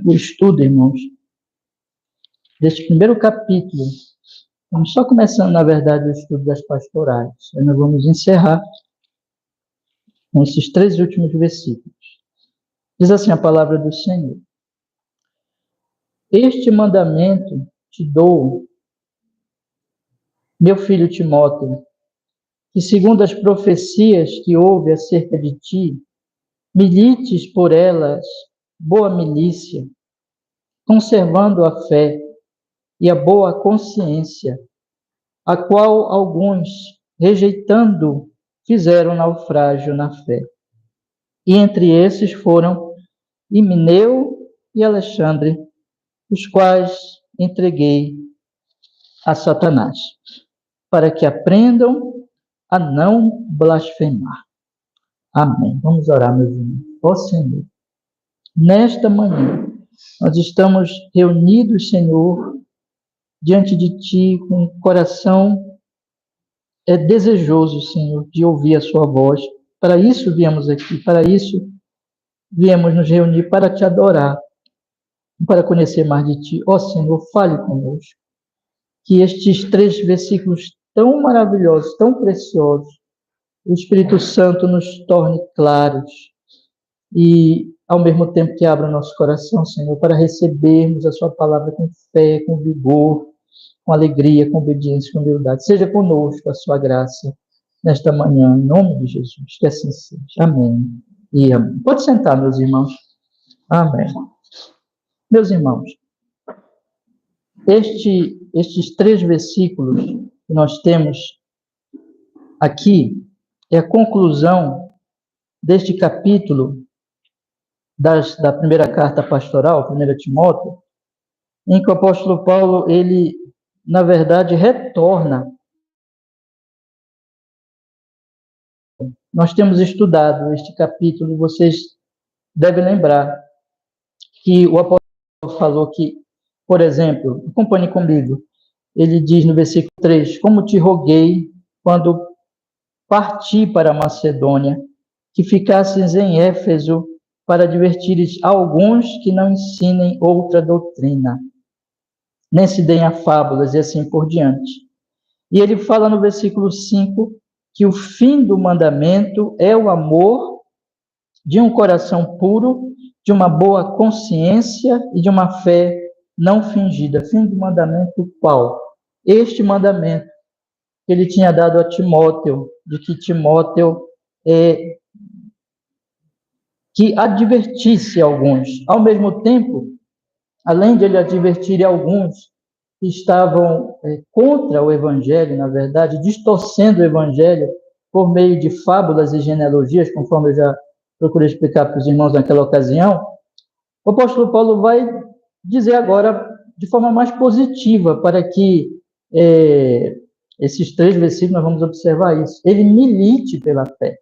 o estudo, irmãos, deste primeiro capítulo. Estamos só começando, na verdade, o estudo das pastorais. Aí nós vamos encerrar com esses 3 últimos versículos. Diz assim a palavra do Senhor: Este mandamento te dou, meu filho Timóteo, que segundo as profecias que houve acerca de ti, milites por elas boa milícia, conservando a fé e a boa consciência, a qual alguns, rejeitando, fizeram naufrágio na fé. E entre esses foram Himeneu e Alexandre, os quais entreguei a Satanás, para que aprendam a não blasfemar. Amém. Vamos orar, meus irmãos. Ó Senhor, nesta manhã, nós estamos reunidos, Senhor, diante de Ti, com o coração desejoso, Senhor, de ouvir a Sua voz. Para isso viemos aqui, para isso viemos nos reunir, para Te adorar, para conhecer mais de Ti. Ó Senhor, fale conosco. Que estes 3 versículos tão maravilhosos, tão preciosos, o Espírito Santo nos torne claros e, ao mesmo tempo, que abra o nosso coração, Senhor, para recebermos a Sua palavra com fé, com vigor, com alegria, com obediência, com humildade. Seja conosco a Sua graça nesta manhã, em nome de Jesus, que assim seja. Amém e amém. Pode sentar, meus irmãos. Amém. Meus irmãos, estes 3 versículos que nós temos aqui é a conclusão deste capítulo da primeira carta pastoral, 1 Timóteo, em que o apóstolo Paulo, ele, na verdade, retorna. Nós temos estudado este capítulo, e vocês devem lembrar que o apóstolo falou que, por exemplo, acompanhe comigo, ele diz no versículo 3, como te roguei quando parti para a Macedônia, que ficasses em Éfeso para advertires alguns que não ensinem outra doutrina, nem se deem a fábulas e assim por diante. E ele fala no versículo 5 que o fim do mandamento é o amor de um coração puro, de uma boa consciência e de uma fé não fingida. Fim do mandamento qual? Este mandamento que ele tinha dado a Timóteo, de que Timóteo que advertisse alguns. Ao mesmo tempo, além de ele advertir alguns que estavam contra o Evangelho, na verdade, distorcendo o Evangelho por meio de fábulas e genealogias, conforme eu já procurei explicar para os irmãos naquela ocasião, o apóstolo Paulo vai dizer agora de forma mais positiva, para que esses 3 versículos, nós vamos observar isso. Ele milite pela fé.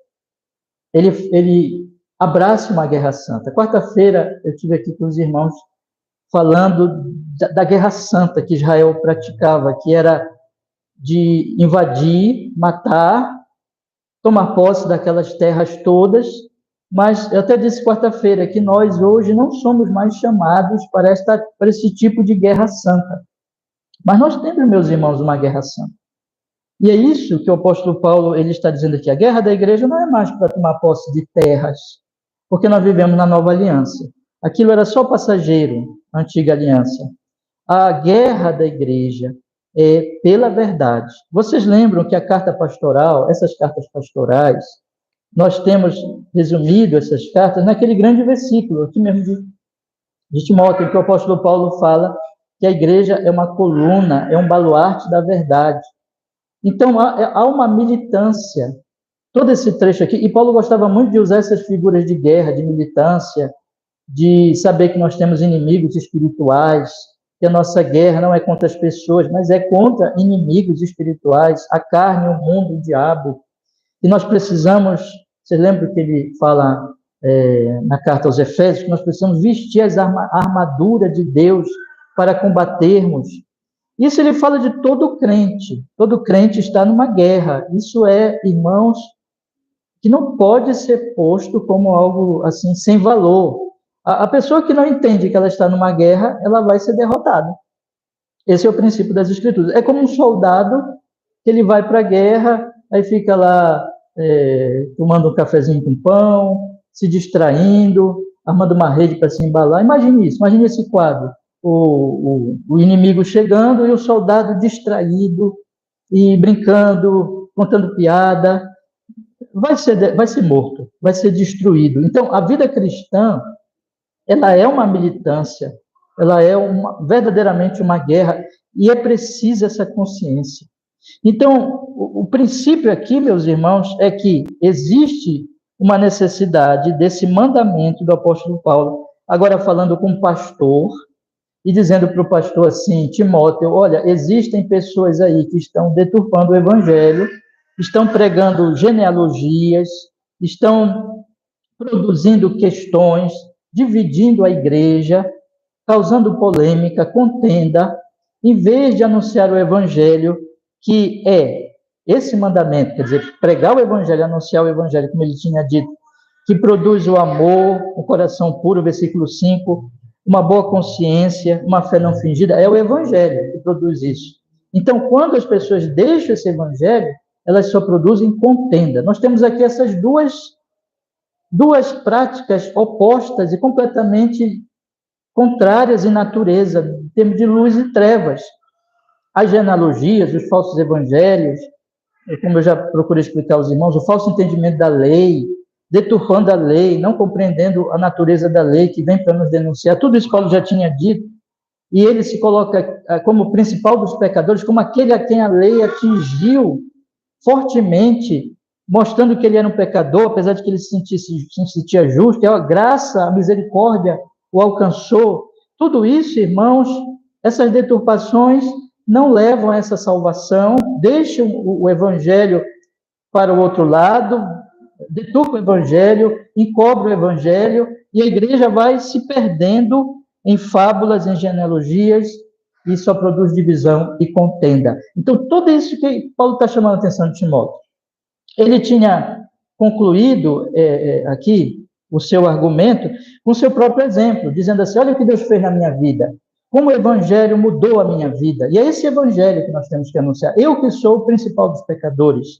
Ele abrace uma guerra santa. Quarta-feira, eu estive aqui com os irmãos falando da guerra santa que Israel praticava, que era de invadir, matar, tomar posse daquelas terras todas, mas eu até disse quarta-feira que nós hoje não somos mais chamados para esse tipo de guerra santa. Mas nós temos, meus irmãos, uma guerra santa. E é isso que o apóstolo Paulo ele está dizendo aqui. A guerra da igreja não é mais para tomar posse de terras, porque nós vivemos na nova aliança. Aquilo era só passageiro, a antiga aliança. A guerra da igreja é pela verdade. Vocês lembram que a carta pastoral, essas cartas pastorais, nós temos resumido essas cartas naquele grande versículo, aqui mesmo de Timóteo, que o apóstolo Paulo fala que a igreja é uma coluna, é um baluarte da verdade. Então, há uma militância, todo esse trecho aqui, e Paulo gostava muito de usar essas figuras de guerra, de militância, de saber que nós temos inimigos espirituais, que a nossa guerra não é contra as pessoas, mas é contra inimigos espirituais, a carne, o mundo, o diabo. E nós precisamos, vocês lembram que ele fala na carta aos Efésios, que nós precisamos vestir a armadura de Deus para combatermos. Isso ele fala de todo crente está numa guerra. Isso irmãos, que não pode ser posto como algo assim sem valor. A pessoa que não entende que ela está numa guerra, ela vai ser derrotada. Esse é o princípio das Escrituras. É como um soldado que ele vai para a guerra, aí fica lá tomando um cafezinho com pão, se distraindo, armando uma rede para se embalar. Imagine isso, imagine esse quadro. O inimigo chegando e o soldado distraído e brincando, contando piada. Vai ser morto, vai ser destruído. Então, a vida cristã, ela é uma militância, ela é verdadeiramente uma guerra, e é preciso essa consciência. Então, o princípio aqui, meus irmãos, é que existe uma necessidade desse mandamento do apóstolo Paulo, agora falando com o pastor, e dizendo para o pastor assim, Timóteo, olha, existem pessoas aí que estão deturpando o evangelho, estão pregando genealogias, estão produzindo questões, dividindo a igreja, causando polêmica, contenda, em vez de anunciar o evangelho, que é esse mandamento, quer dizer, pregar o evangelho, anunciar o evangelho, como ele tinha dito, que produz o amor, o coração puro, versículo 5, uma boa consciência, uma fé não fingida, é o evangelho que produz isso. Então, quando as pessoas deixam esse evangelho, elas só produzem contenda. Nós temos aqui essas duas práticas opostas e completamente contrárias em natureza, em termos de luz e trevas. As genealogias, os falsos evangelhos, como eu já procurei explicar aos irmãos, o falso entendimento da lei, deturpando a lei, não compreendendo a natureza da lei que vem para nos denunciar, tudo isso Paulo já tinha dito, e ele se coloca como o principal dos pecadores, como aquele a quem a lei atingiu fortemente, mostrando que ele era um pecador, apesar de que ele se sentia justo, e a graça, a misericórdia o alcançou. Tudo isso, irmãos, essas deturpações não levam a essa salvação, deixam o evangelho para o outro lado, deturpam o evangelho, encobrem o evangelho, e a igreja vai se perdendo em fábulas, em genealogias, e só produz divisão e contenda. Então, tudo isso que Paulo está chamando a atenção de Timóteo. Ele tinha concluído aqui o seu argumento com o seu próprio exemplo, dizendo assim, olha o que Deus fez na minha vida, como o evangelho mudou a minha vida, e é esse evangelho que nós temos que anunciar, eu que sou o principal dos pecadores.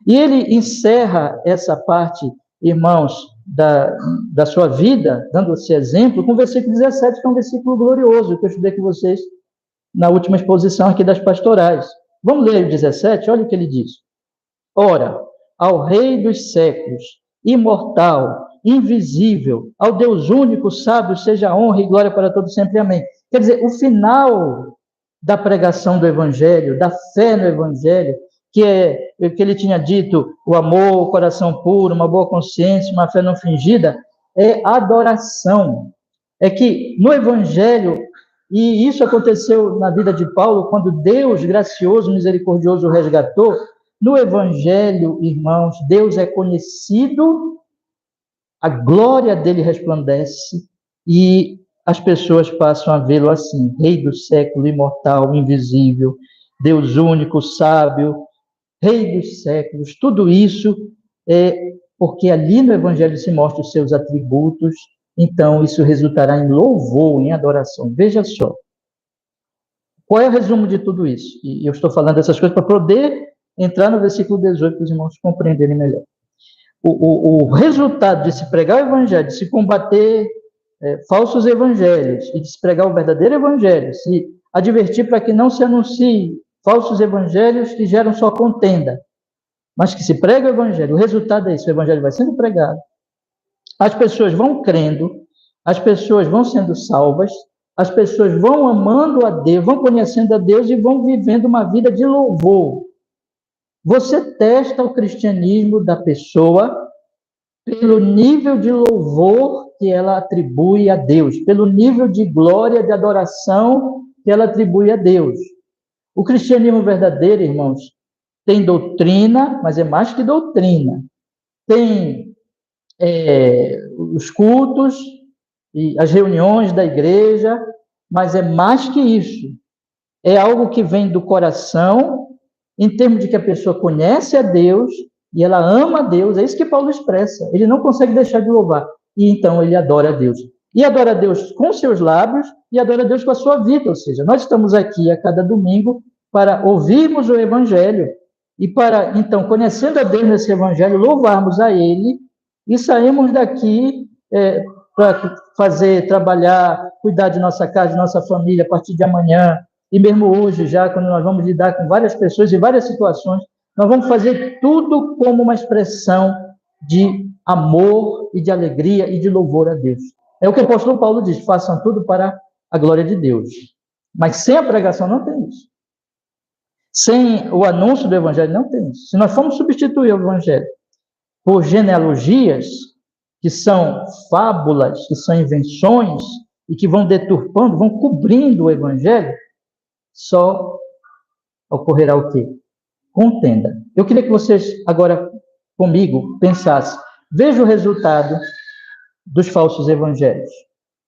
E ele encerra essa parte, irmãos, da sua vida, dando esse exemplo, com o versículo 17, que é um versículo glorioso, que eu estudei com vocês na última exposição aqui das pastorais. Vamos ler o 17, olha o que ele diz. Ora, ao Rei dos séculos, imortal, invisível, ao Deus único, sábio, seja honra e glória para todos sempre. Amém. Quer dizer, o final da pregação do Evangelho, da fé no Evangelho, que é o que ele tinha dito, o amor, o coração puro, uma boa consciência, uma fé não fingida, é adoração. É que no Evangelho, e isso aconteceu na vida de Paulo, quando Deus, gracioso, misericordioso, o resgatou, no Evangelho, irmãos, Deus é conhecido, a glória dele resplandece, e as pessoas passam a vê-lo assim, Rei do século, imortal, invisível, Deus único, sábio, Rei dos séculos, tudo isso é porque ali no Evangelho se mostram os seus atributos, então isso resultará em louvor, em adoração. Veja só, qual é o resumo de tudo isso? E eu estou falando dessas coisas para poder entrar no versículo 18 para os irmãos compreenderem melhor. O resultado de se pregar o Evangelho, de se combater falsos evangelhos, e de se pregar o verdadeiro Evangelho, se advertir para que não se anuncie falsos evangelhos que geram só contenda, mas que se prega o Evangelho. O resultado é isso, o Evangelho vai sendo pregado, as pessoas vão crendo, as pessoas vão sendo salvas, as pessoas vão amando a Deus, vão conhecendo a Deus e vão vivendo uma vida de louvor. Você testa o cristianismo da pessoa pelo nível de louvor que ela atribui a Deus, pelo nível de glória, de adoração que ela atribui a Deus. O cristianismo verdadeiro, irmãos, tem doutrina, mas é mais que doutrina. Tem os cultos e as reuniões da igreja, mas é mais que isso. É algo que vem do coração, em termos de que a pessoa conhece a Deus e ela ama a Deus. É isso que Paulo expressa. Ele não consegue deixar de louvar. E então ele adora a Deus. e adora a Deus com seus lábios e adora a Deus com a sua vida. Ou seja, nós estamos aqui a cada domingo para ouvirmos o Evangelho e para, então, conhecendo a Deus nesse Evangelho, louvarmos a Ele e sairmos daqui para fazer, trabalhar, cuidar de nossa casa, de nossa família a partir de amanhã. E mesmo hoje, já, quando nós vamos lidar com várias pessoas e várias situações, nós vamos fazer tudo como uma expressão de amor e de alegria e de louvor a Deus. É o que o apóstolo Paulo diz, façam tudo para a glória de Deus. Mas sem a pregação não tem isso. Sem o anúncio do evangelho não tem isso. Se nós formos substituir o evangelho por genealogias, que são fábulas, que são invenções, e que vão deturpando, vão cobrindo o evangelho, só ocorrerá o quê? Contenda. Eu queria que vocês, agora, comigo, pensassem. Veja o resultado dos falsos evangelhos.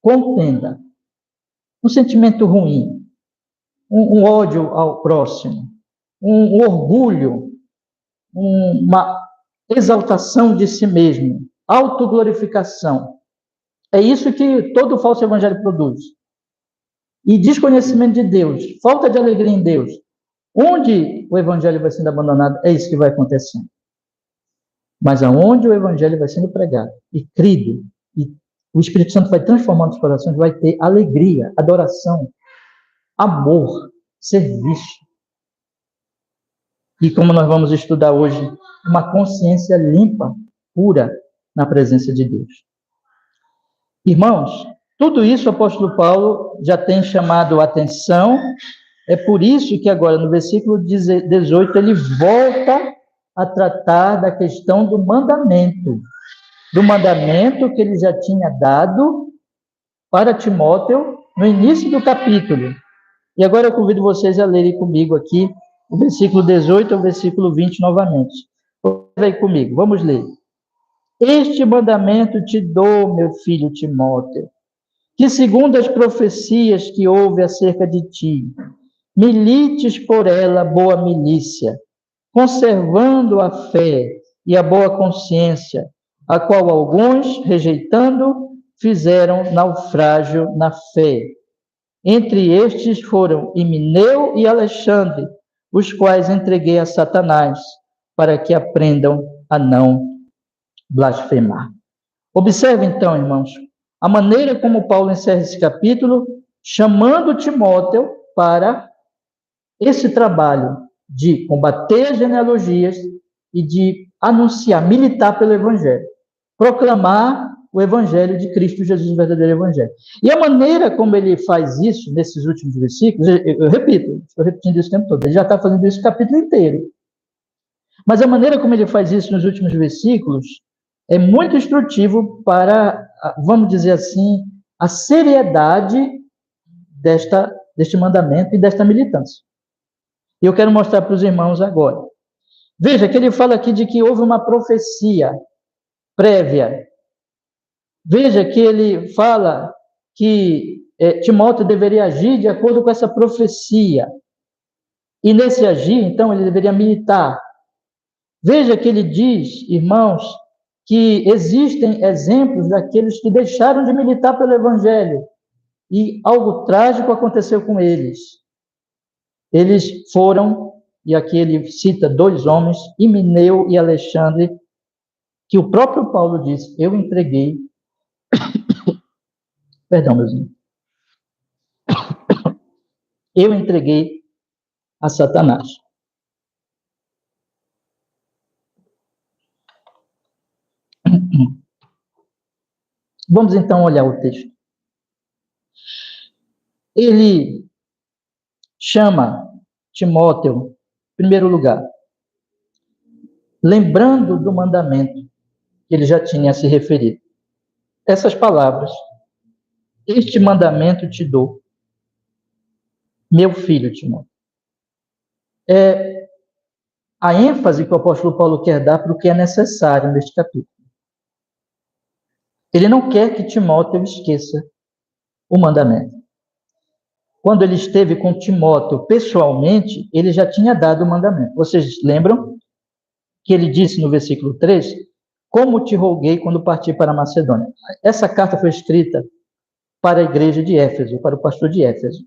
Contenda. Um sentimento ruim. Um ódio ao próximo. Um orgulho. Uma exaltação de si mesmo. Autoglorificação. É isso que todo falso evangelho produz. E desconhecimento de Deus. Falta de alegria em Deus. Onde o evangelho vai sendo abandonado, é isso que vai acontecendo. Mas aonde o evangelho vai sendo pregado e crido, e o Espírito Santo vai transformando os corações, vai ter alegria, adoração, amor, serviço. E como nós vamos estudar hoje, uma consciência limpa, pura, na presença de Deus. Irmãos, tudo isso o apóstolo Paulo já tem chamado a atenção. É por isso que agora, no versículo 18, ele volta a tratar da questão do mandamento que ele já tinha dado para Timóteo no início do capítulo. E agora eu convido vocês a lerem comigo aqui o versículo 18 ao versículo 20 novamente. Vem comigo, vamos ler. Este mandamento te dou, meu filho Timóteo, que segundo as profecias que houve acerca de ti, milites por ela boa milícia, conservando a fé e a boa consciência, a qual alguns, rejeitando, fizeram naufrágio na fé. Entre estes foram Himeneu e Alexandre, os quais entreguei a Satanás, para que aprendam a não blasfemar. Observe então, irmãos, a maneira como Paulo encerra esse capítulo, chamando Timóteo para esse trabalho de combater as genealogias e de anunciar, militar pelo Evangelho, proclamar o Evangelho de Cristo Jesus, o verdadeiro Evangelho. E a maneira como ele faz isso nesses últimos versículos, eu repito, estou repetindo isso o tempo todo, ele já está fazendo isso o capítulo inteiro. Mas a maneira como ele faz isso nos últimos versículos é muito instrutivo para, vamos dizer assim, a seriedade deste mandamento e desta militância. E eu quero mostrar para os irmãos agora. Veja que ele fala aqui de que houve uma profecia prévia. Veja que ele fala que Timóteo deveria agir de acordo com essa profecia. E nesse agir, então, ele deveria militar. Veja que ele diz, irmãos, que existem exemplos daqueles que deixaram de militar pelo Evangelho. E algo trágico aconteceu com eles. Eles foram, e aqui ele cita dois homens, Himeneu e Alexandre, que o próprio Paulo diz, eu entreguei, perdão, meus irmãos, eu entreguei a Satanás. Vamos então olhar o texto. Ele chama Timóteo, em primeiro lugar, lembrando do mandamento que ele já tinha se referido. Essas palavras, este mandamento te dou, meu filho Timóteo. É a ênfase que o apóstolo Paulo quer dar para o que é necessário neste capítulo. Ele não quer que Timóteo esqueça o mandamento. Quando ele esteve com Timóteo pessoalmente, ele já tinha dado o mandamento. Vocês lembram que ele disse no versículo 3, como te roguei quando parti para a Macedônia. Essa carta foi escrita para a igreja de Éfeso, para o pastor de Éfeso.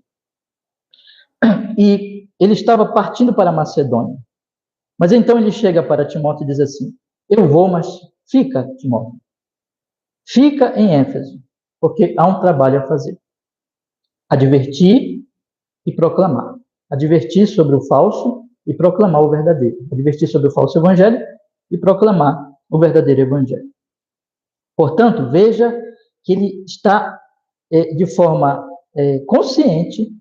E ele estava partindo para a Macedônia. Mas então ele chega para Timóteo e diz assim: eu vou, mas fica, Timóteo. Fica em Éfeso, porque há um trabalho a fazer. Advertir e proclamar. Advertir sobre o falso e proclamar o verdadeiro. Advertir sobre o falso evangelho e proclamar o verdadeiro evangelho. Portanto, veja que ele está de forma consciente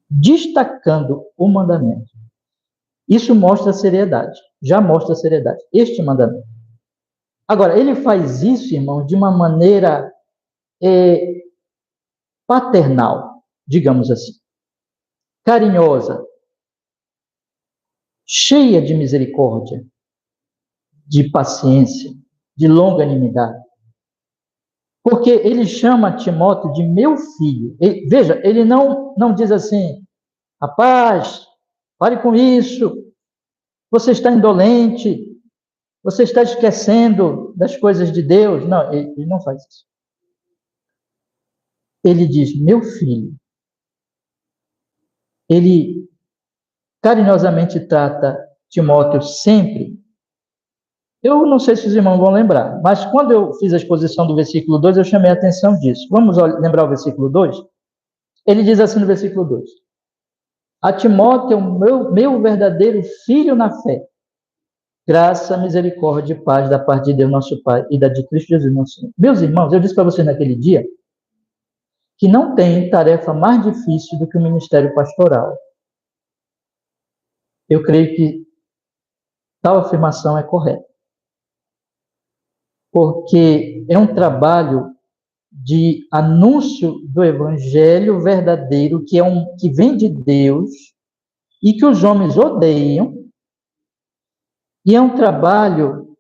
destacando o mandamento. Isso mostra seriedade, já mostra seriedade, este mandamento. Agora, ele faz isso, irmão, de uma maneira paternal, digamos assim, carinhosa, cheia de misericórdia, de paciência, de longanimidade. Porque ele chama Timóteo de meu filho. Veja, ele não diz assim: rapaz, pare com isso, você está indolente, você está esquecendo das coisas de Deus. Não, ele não faz isso. Ele diz, meu filho. Ele carinhosamente trata Timóteo sempre. Eu não sei se os irmãos vão lembrar, mas quando eu fiz a exposição do versículo 2, eu chamei a atenção disso. Vamos lembrar o versículo 2? Ele diz assim no versículo 2: a Timóteo, meu verdadeiro filho na fé, graça, misericórdia e paz da parte de Deus nosso Pai e da de Cristo Jesus nosso Senhor. Meus irmãos, eu disse para vocês naquele dia que não tem tarefa mais difícil do que o ministério pastoral. Eu creio que tal afirmação é correta. Porque é um trabalho de anúncio do evangelho verdadeiro, que vem de Deus e que os homens odeiam, e é um trabalho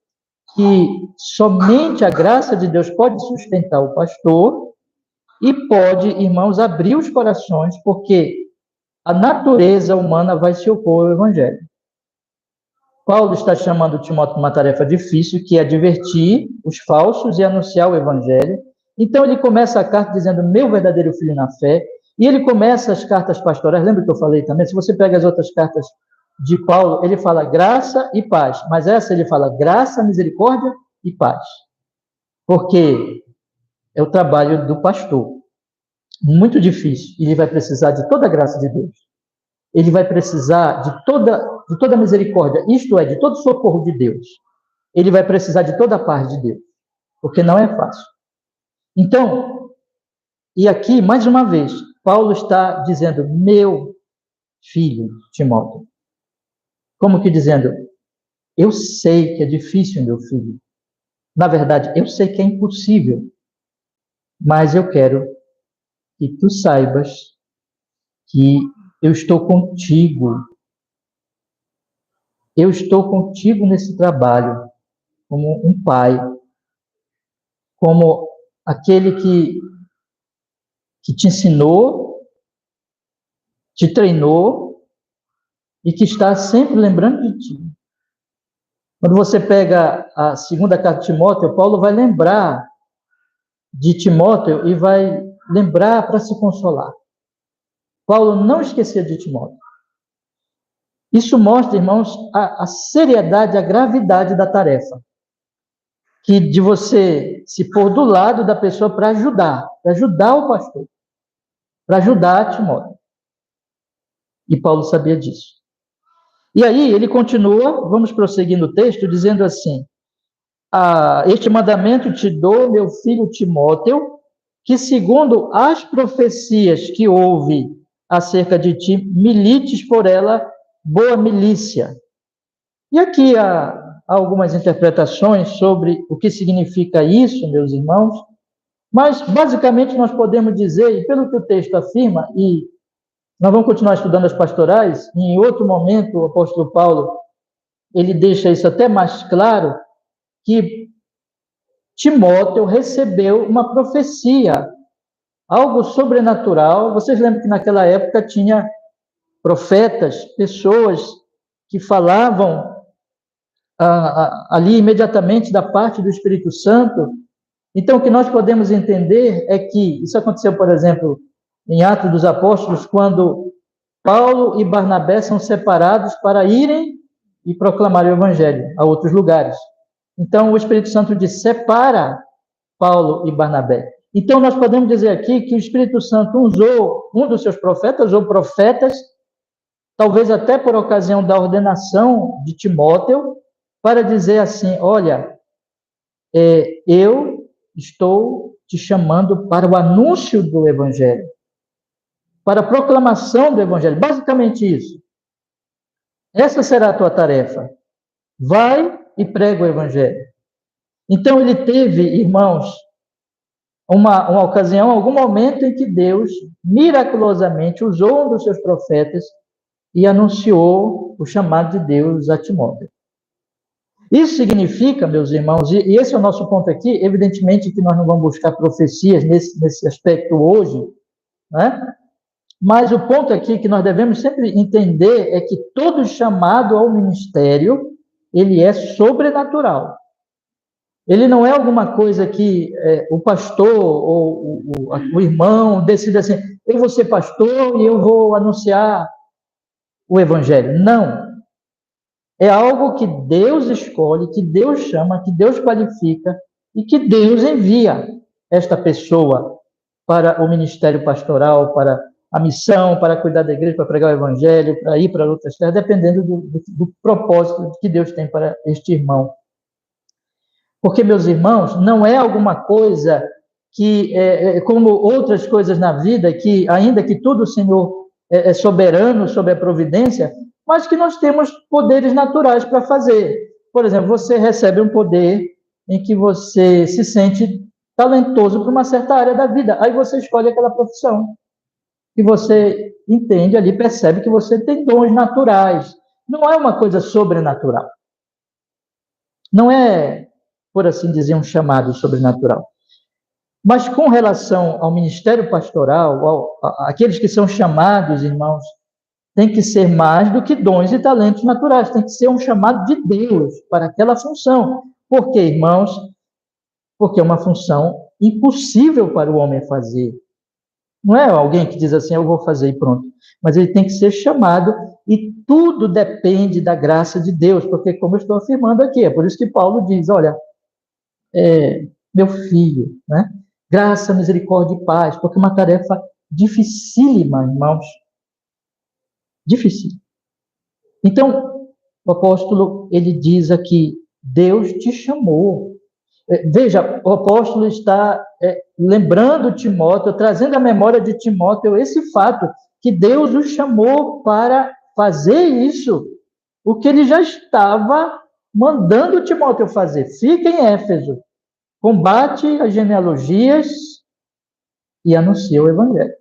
que somente a graça de Deus pode sustentar o pastor e pode, irmãos, abrir os corações, porque a natureza humana vai se opor ao evangelho. Paulo está chamando Timóteo para uma tarefa difícil, que é advertir os falsos e anunciar o evangelho. Então ele começa a carta dizendo, meu verdadeiro filho na fé, e ele começa as cartas pastorais, lembra que eu falei também? Se você pega as outras cartas de Paulo, ele fala graça e paz, mas essa ele fala graça, misericórdia e paz. Porque é o trabalho do pastor. Muito difícil, e ele vai precisar de toda a graça de Deus. Ele vai precisar de toda a misericórdia, isto é, de todo o socorro de Deus. Ele vai precisar de toda a paz de Deus, porque não é fácil. Então, e aqui, mais uma vez, Paulo está dizendo, meu filho, Timóteo. Como que dizendo, eu sei que é difícil, meu filho. Na verdade, eu sei que é impossível, mas eu quero que tu saibas que eu estou contigo. Eu estou contigo nesse trabalho, como um pai, como aquele que te ensinou, te treinou e que está sempre lembrando de ti. Quando você pega a segunda carta de Timóteo, Paulo vai lembrar de Timóteo e vai lembrar para se consolar. Paulo não esquecia de Timóteo. Isso mostra, irmãos, a seriedade, a gravidade da tarefa. Que de você se pôr do lado da pessoa para ajudar o pastor, para ajudar Timóteo. E Paulo sabia disso. E aí ele continua, vamos prosseguir no texto, dizendo assim, este mandamento te dou, meu filho Timóteo, que segundo as profecias que houve acerca de ti, milites por ela boa milícia. E aqui há algumas interpretações sobre o que significa isso, meus irmãos, mas basicamente nós podemos dizer, e pelo que o texto afirma, e nós vamos continuar estudando as pastorais, e em outro momento o apóstolo Paulo, ele deixa isso até mais claro, que Timóteo recebeu uma profecia, algo sobrenatural. Vocês lembram que naquela época tinha profetas, pessoas que falavam ali imediatamente da parte do Espírito Santo, Então, o que nós podemos entender é que isso aconteceu, por exemplo, em Atos dos Apóstolos, quando Paulo e Barnabé são separados para irem e proclamar o Evangelho a outros lugares. Então, o Espírito Santo diz, separa Paulo e Barnabé. Então, nós podemos dizer aqui que o Espírito Santo usou um dos seus profetas, ou profetas, talvez até por ocasião da ordenação de Timóteo, para dizer assim, olha, eu estou te chamando para o anúncio do Evangelho, para a proclamação do Evangelho. Basicamente isso. Essa será a tua tarefa. Vai e prega o Evangelho. Então, ele teve, irmãos, uma ocasião, algum momento em que Deus, miraculosamente, usou um dos seus profetas e anunciou o chamado de Deus a Timóteo. Isso significa, meus irmãos, e esse é o nosso ponto aqui, evidentemente que nós não vamos buscar profecias nesse aspecto hoje, né? Mas o ponto aqui que nós devemos sempre entender é que todo chamado ao ministério, ele é sobrenatural. Ele não é alguma coisa que o pastor ou o irmão decide assim, eu vou ser pastor e eu vou anunciar o evangelho. Não. É algo que Deus escolhe, que Deus chama, que Deus qualifica e que Deus envia esta pessoa para o ministério pastoral, para a missão, para cuidar da igreja, para pregar o evangelho, para ir para outras terras, dependendo do propósito que Deus tem para este irmão. Porque, meus irmãos, não é alguma coisa que, como outras coisas na vida, que ainda que tudo o Senhor é soberano sobre a providência, mas que nós temos poderes naturais para fazer. Por exemplo, você recebe um poder em que você se sente talentoso para uma certa área da vida, aí você escolhe aquela profissão, que você entende ali, percebe que você tem dons naturais. Não é uma coisa sobrenatural. Não é, por assim dizer, um chamado sobrenatural. Mas com relação ao ministério pastoral, aqueles que são chamados, irmãos, tem que ser mais do que dons e talentos naturais, tem que ser um chamado de Deus para aquela função. Por quê, irmãos? Porque é uma função impossível para o homem fazer. Não é alguém que diz assim, eu vou fazer e pronto. Mas ele tem que ser chamado e tudo depende da graça de Deus, porque como eu estou afirmando aqui, é por isso que Paulo diz, olha, meu filho, né? Graça, misericórdia e paz, porque é uma tarefa dificílima, irmãos. Difícil. Então, o apóstolo, ele diz aqui, Deus te chamou. Veja, o apóstolo está lembrando Timóteo, trazendo à memória de Timóteo esse fato, que Deus o chamou para fazer isso, o que ele já estava mandando Timóteo fazer. Fica em Éfeso, combate as genealogias e anuncia o evangelho.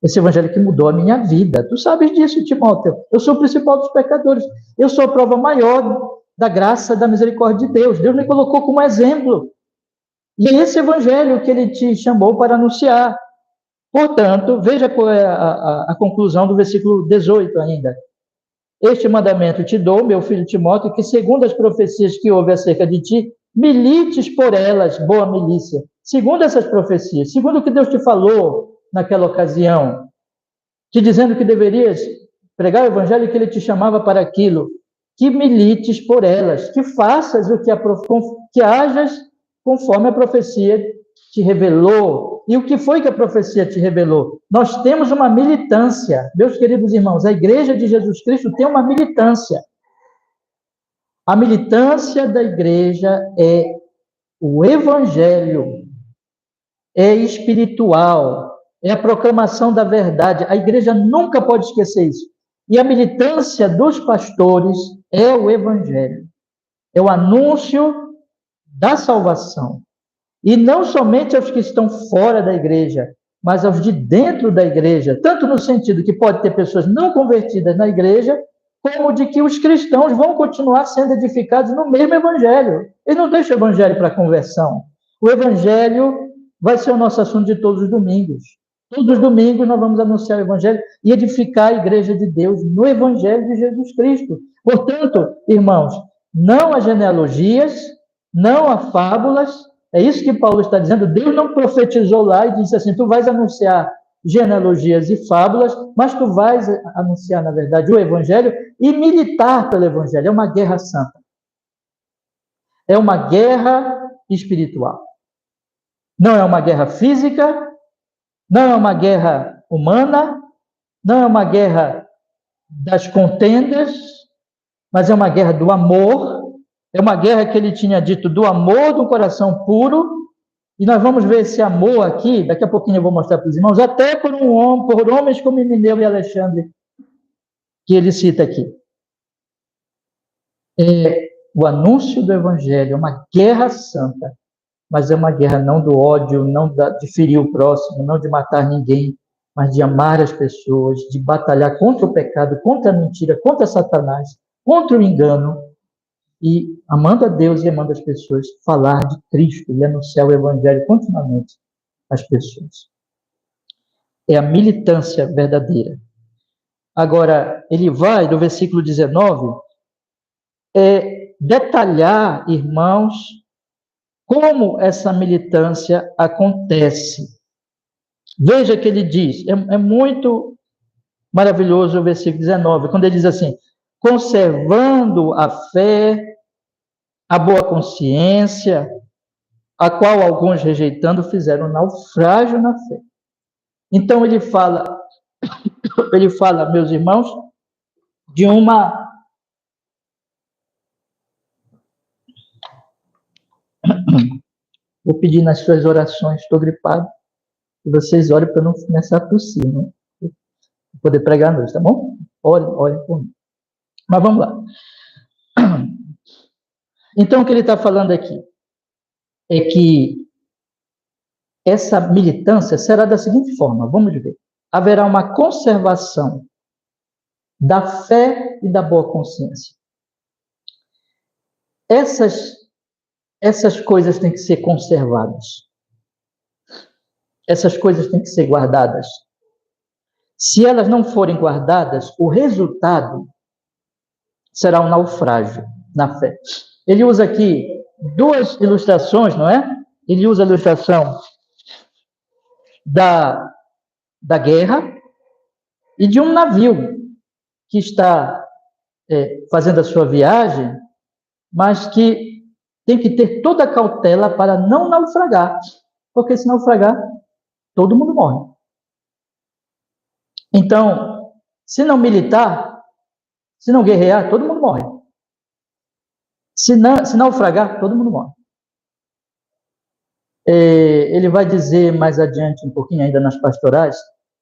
Esse evangelho que mudou a minha vida. Tu sabes disso, Timóteo. Eu sou o principal dos pecadores. Eu sou a prova maior da graça, da misericórdia de Deus. Deus me colocou como exemplo. E é esse evangelho que ele te chamou para anunciar. Portanto, veja qual é a conclusão do versículo 18 ainda. Este mandamento te dou, meu filho Timóteo, que segundo as profecias que houve acerca de ti, milites por elas, boa milícia. Segundo essas profecias, segundo o que Deus te falou naquela ocasião, te dizendo que deverias pregar o evangelho, que ele te chamava para aquilo, que milites por elas, que faças o que hajas conforme a profecia te revelou. E o que foi que a profecia te revelou? Nós temos uma militância, meus queridos irmãos, a Igreja de Jesus Cristo tem uma militância. A militância da igreja é o evangelho, é espiritual, é a proclamação da verdade. A igreja nunca pode esquecer isso. E a militância dos pastores é o evangelho, é o anúncio da salvação. E não somente aos que estão fora da igreja, mas aos de dentro da igreja, tanto no sentido que pode ter pessoas não convertidas na igreja, como de que os cristãos vão continuar sendo edificados no mesmo evangelho. Ele não deixa o evangelho para conversão. O evangelho vai ser o nosso assunto de todos os domingos. Todos os domingos nós vamos anunciar o evangelho e edificar a igreja de Deus no evangelho de Jesus Cristo. Portanto, irmãos, não há genealogias, não há fábulas, É isso que Paulo está dizendo. Deus não profetizou lá e disse assim, tu vais anunciar genealogias e fábulas, mas tu vais anunciar, na verdade, o evangelho e militar pelo evangelho. É uma guerra santa. É uma guerra espiritual. Não é uma guerra física, não é uma guerra humana, não é uma guerra das contendas, mas é uma guerra do amor. É uma guerra que ele tinha dito do amor, do coração puro. E nós vamos ver esse amor aqui, daqui a pouquinho eu vou mostrar para os irmãos, até por homens como Emineu e Alexandre, que ele cita aqui. O anúncio do evangelho é uma guerra santa, mas é uma guerra não do ódio, não de ferir o próximo, não de matar ninguém, mas de amar as pessoas, de batalhar contra o pecado, contra a mentira, contra Satanás, contra o engano, e amando a Deus e amando as pessoas, falar de Cristo e anunciar o evangelho continuamente às pessoas. É a militância verdadeira. Agora, ele vai, do versículo 19, detalhar, irmãos, como essa militância acontece. Veja que ele diz, é muito maravilhoso o versículo 19, quando ele diz assim, conservando a fé, a boa consciência, a qual alguns rejeitando fizeram naufrágio na fé. Então ele fala, meus irmãos, de uma vou pedir nas suas orações, estou gripado, que vocês orem para não começar a tossir, né? Para poder pregar a noite, tá bom? Orem por mim. Mas vamos lá. Então, o que ele está falando aqui é que essa militância será da seguinte forma, vamos ver. Haverá uma conservação da fé e da boa consciência. Essas coisas têm que ser conservadas. Essas coisas têm que ser guardadas. Se elas não forem guardadas, o resultado será um naufrágio na fé. Ele usa aqui duas ilustrações, não é? Ele usa a ilustração da guerra e de um navio que está fazendo a sua viagem, mas que tem que ter toda a cautela para não naufragar, porque se naufragar, todo mundo morre. Então, se não militar, se não guerrear, todo mundo morre. Se naufragar, todo mundo morre. Ele vai dizer mais adiante, um pouquinho ainda nas pastorais,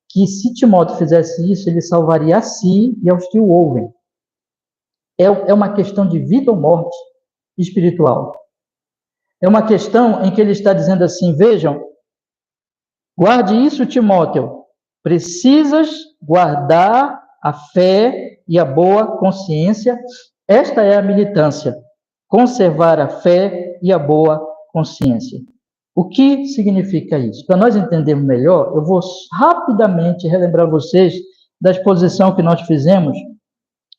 que se Timóteo fizesse isso, ele salvaria a si e aos que o ouvem. É uma questão de vida ou morte espiritual. É uma questão em que ele está dizendo assim, vejam, guarde isso, Timóteo, precisas guardar a fé e a boa consciência. Esta é a militância, conservar a fé e a boa consciência. O que significa isso? Para nós entendermos melhor, eu vou rapidamente relembrar vocês da exposição que nós fizemos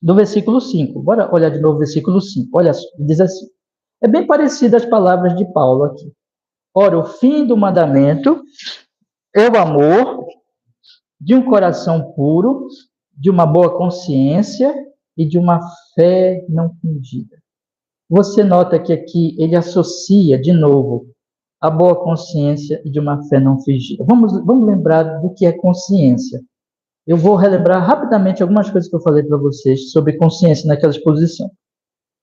do versículo 5. Bora olhar de novo o versículo 5. Olha, diz assim. É bem parecido às palavras de Paulo aqui. Ora, o fim do mandamento é o amor de um coração puro, de uma boa consciência e de uma fé não fingida. Você nota que aqui ele associa, de novo, a boa consciência e de uma fé não fingida. Vamos lembrar do que é consciência. Eu vou relembrar rapidamente algumas coisas que eu falei para vocês sobre consciência naquela exposição.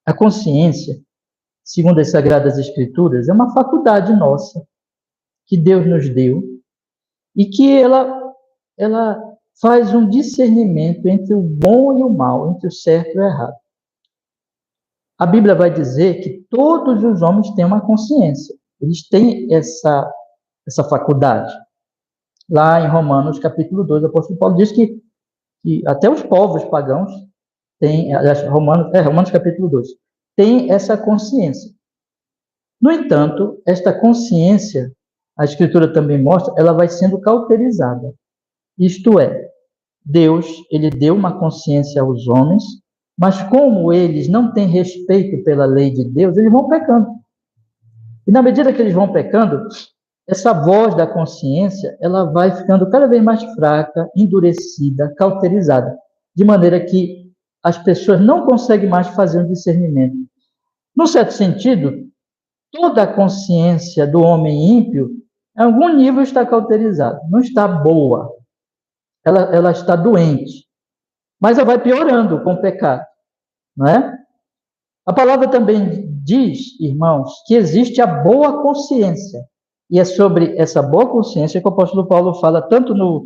A consciência, segundo as Sagradas Escrituras, é uma faculdade nossa, que Deus nos deu, e que ela faz um discernimento entre o bom e o mal, entre o certo e o errado. A Bíblia vai dizer que todos os homens têm uma consciência, eles têm essa faculdade. Lá em Romanos, capítulo 2, o apóstolo Paulo diz que até os povos pagãos têm, Romanos capítulo 2, tem essa consciência. No entanto, esta consciência, a Escritura também mostra, ela vai sendo cauterizada. Isto é, Deus, ele deu uma consciência aos homens, mas como eles não têm respeito pela lei de Deus, eles vão pecando. E na medida que eles vão pecando, essa voz da consciência, ela vai ficando cada vez mais fraca, endurecida, cauterizada, de maneira que as pessoas não conseguem mais fazer um discernimento. Num certo sentido, toda a consciência do homem ímpio, em algum nível está cauterizada, não está boa, ela está doente, mas ela vai piorando com o pecado, não é? A palavra também diz, irmãos, que existe a boa consciência. E é sobre essa boa consciência que o apóstolo Paulo fala tanto no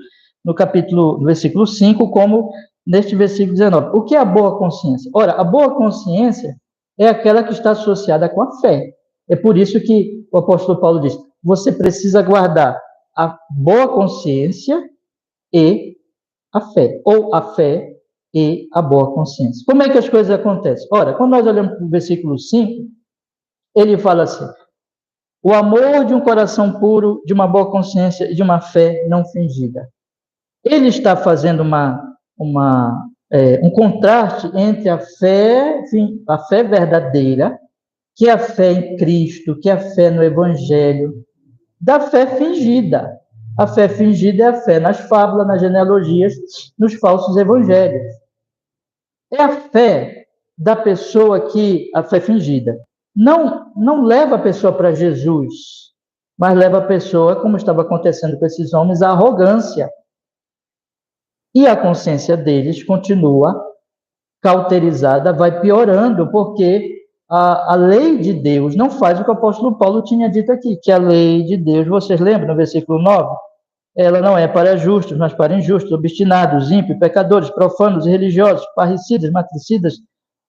versículo 5, como neste versículo 19. O que é a boa consciência? Ora, a boa consciência é aquela que está associada com a fé. É por isso que o apóstolo Paulo diz: você precisa guardar a boa consciência e a fé, ou a fé e a boa consciência. Como é que as coisas acontecem? Ora, quando nós olhamos para o versículo 5, ele fala assim: o amor de um coração puro, de uma boa consciência e de uma fé não fingida. Ele está fazendo um contraste entre a fé verdadeira, que é a fé em Cristo, que é a fé no Evangelho, da fé fingida. A fé fingida é a fé nas fábulas, nas genealogias, nos falsos evangelhos. É a fé da pessoa a fé fingida, não leva a pessoa para Jesus, mas leva a pessoa, como estava acontecendo com esses homens, à arrogância. E a consciência deles continua cauterizada, vai piorando, porque a lei de Deus não faz o que o apóstolo Paulo tinha dito aqui, que a lei de Deus, vocês lembram no versículo 9? Ela não é para justos, mas para injustos, obstinados, ímpios, pecadores, profanos, religiosos, parricidas, matricidas,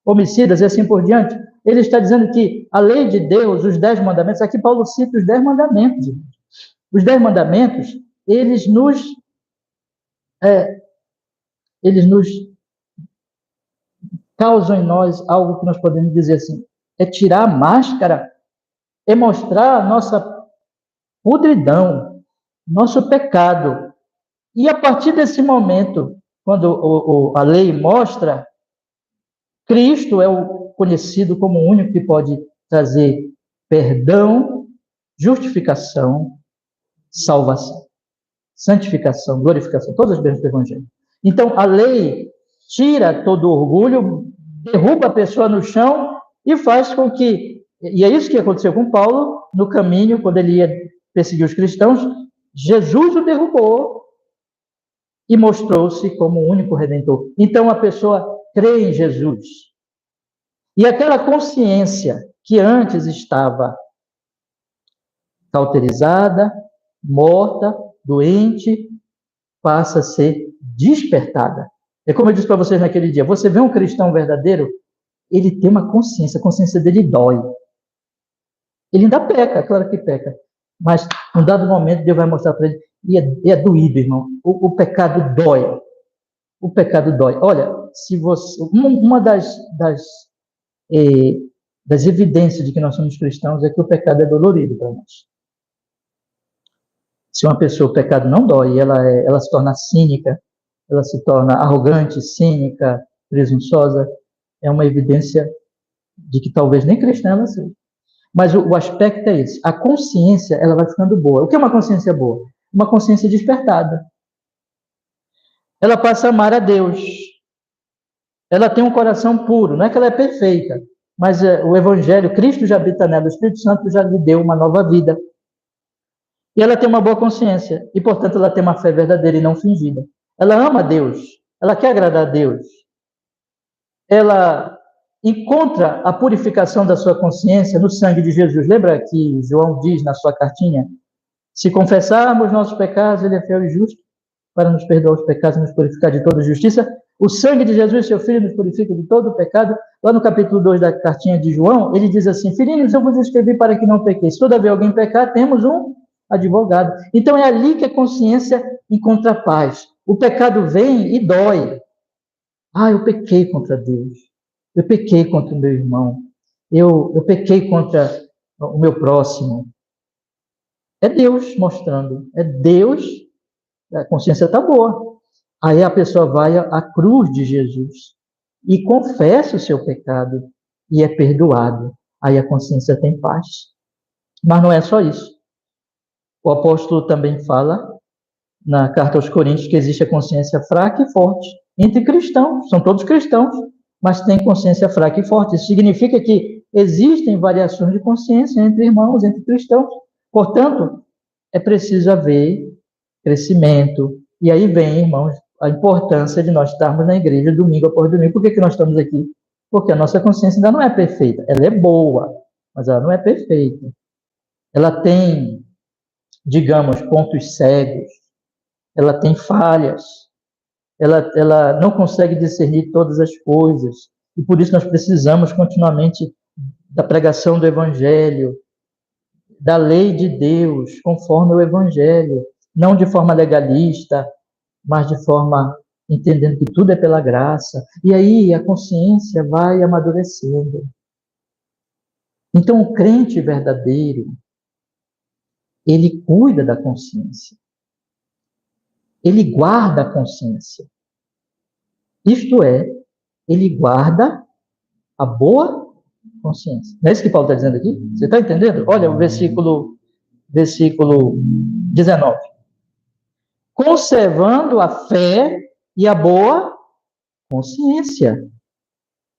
homicidas e assim por diante. Ele está dizendo que a lei de Deus, os 10 mandamentos, aqui Paulo cita os 10 mandamentos. Os 10 mandamentos, eles nos causam em nós algo que nós podemos dizer assim, é tirar a máscara, é mostrar a nossa podridão, nosso pecado. E a partir desse momento, quando a lei mostra, Cristo é o conhecido como o único que pode trazer perdão, justificação, salvação, santificação, glorificação, todas as bênçãos do Evangelho. Então, a lei tira todo o orgulho, derruba a pessoa no chão e faz com que... E é isso que aconteceu com Paulo no caminho, quando ele ia perseguir os cristãos. Jesus o derrubou e mostrou-se como o único Redentor. Então, a pessoa crê em Jesus. E aquela consciência que antes estava cauterizada, morta, doente, passa a ser despertada. É como eu disse para vocês naquele dia, você vê um cristão verdadeiro, ele tem uma consciência, a consciência dele dói. Ele ainda peca, claro que peca, mas num dado momento Deus vai mostrar para ele, e é doído, irmão, o pecado dói. O pecado dói. Olha, se você, uma das evidências de que nós somos cristãos é que o pecado é dolorido para nós. Se uma pessoa, o pecado não dói, ela se torna cínica, ela se torna arrogante, cínica, presunçosa, é uma evidência de que talvez nem cristã ela seja. Mas o aspecto é esse. A consciência, ela vai ficando boa. O que é uma consciência boa? Uma consciência despertada. Ela passa a amar a Deus. Ela tem um coração puro. Não é que ela é perfeita, mas o Evangelho, Cristo já habita nela, o Espírito Santo já lhe deu uma nova vida. E ela tem uma boa consciência. E, portanto, ela tem uma fé verdadeira e não fingida. Ela ama a Deus. Ela quer agradar a Deus. Ela encontra a purificação da sua consciência no sangue de Jesus. Lembra que João diz na sua cartinha? Se confessarmos nossos pecados, ele é fiel e justo para nos perdoar os pecados e nos purificar de toda justiça. O sangue de Jesus, seu Filho, nos purifica de todo o pecado. Lá no capítulo 2 da cartinha de João, ele diz assim, filhinhos, eu vos escrevi para que não pequeis. Se todavia alguém pecar, temos um advogado. Então, é ali que a consciência encontra paz. O pecado vem e dói. Eu pequei contra Deus. Eu pequei contra o meu irmão. Eu pequei contra o meu próximo. É Deus mostrando. É Deus. A consciência está boa. Aí a pessoa vai à cruz de Jesus e confessa o seu pecado e é perdoado. Aí a consciência tem paz. Mas não é só isso. O apóstolo também fala, na carta aos Coríntios, que existe a consciência fraca e forte. Entre cristãos, são todos cristãos, mas tem consciência fraca e forte. Isso significa que existem variações de consciência entre irmãos, entre cristãos. Portanto, é preciso haver crescimento. E aí vem, irmãos, a importância de nós estarmos na igreja domingo após domingo. Por que nós estamos aqui? Porque a nossa consciência ainda não é perfeita. Ela é boa, mas ela não é perfeita. Ela tem, digamos, pontos cegos, ela tem falhas, ela não consegue discernir todas as coisas. E por isso nós precisamos continuamente da pregação do Evangelho, da lei de Deus, conforme o Evangelho, não de forma legalista, mas de forma entendendo que tudo é pela graça. E aí a consciência vai amadurecendo. Então o crente verdadeiro, ele cuida da consciência. Ele guarda a consciência. Isto é, ele guarda a boa consciência. Não é isso que Paulo está dizendo aqui? Você está entendendo? Olha o versículo 19. Conservando a fé e a boa consciência.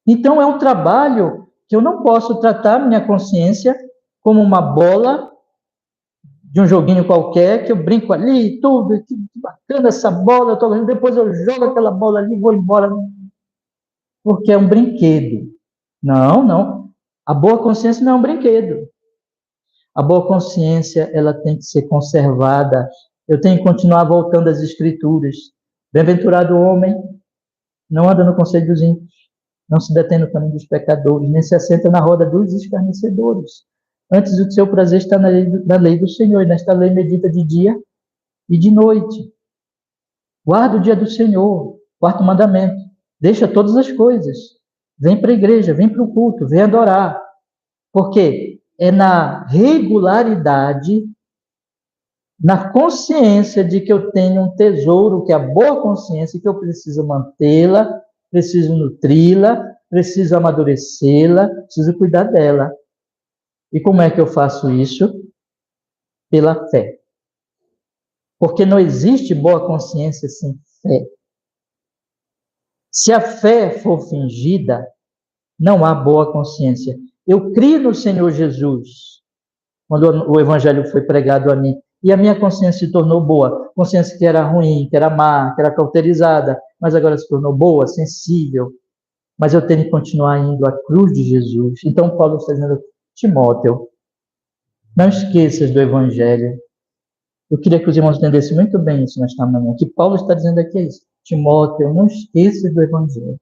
Então, é um trabalho que eu não posso tratar minha consciência como uma bola de um joguinho qualquer, que eu brinco ali, tudo, que bacana essa bola, eu tô vendo, depois eu jogo aquela bola ali e vou embora, porque é um brinquedo. Não, não. A boa consciência não é um brinquedo. A boa consciência, ela tem que ser conservada. Eu tenho que continuar voltando às Escrituras. Bem-aventurado o homem, não anda no conselho dos ímpios, não se detém no caminho dos pecadores, nem se assenta na roda dos escarnecedores. Antes o seu prazer está na lei do Senhor, e nesta lei medita de dia e de noite. Guarda o dia do Senhor, quarto mandamento. Deixa todas as coisas. Vem para a igreja, vem para o culto, vem adorar. Porque é na regularidade, na consciência de que eu tenho um tesouro, que é a boa consciência, que eu preciso mantê-la, preciso nutri-la, preciso amadurecê-la, preciso cuidar dela. E como é que eu faço isso? Pela fé. Porque não existe boa consciência sem fé. Se a fé for fingida, não há boa consciência. Eu criei no Senhor Jesus, quando o Evangelho foi pregado a mim, e a minha consciência se tornou boa. Consciência que era ruim, que era má, que era cauterizada, mas agora se tornou boa, sensível. Mas eu tenho que continuar indo à cruz de Jesus. Então Paulo está dizendo, Timóteo, não esqueças do Evangelho. Eu queria que os irmãos entendessem muito bem isso nesta manhã. O que Paulo está dizendo aqui é isso. Timóteo, não esqueças do Evangelho.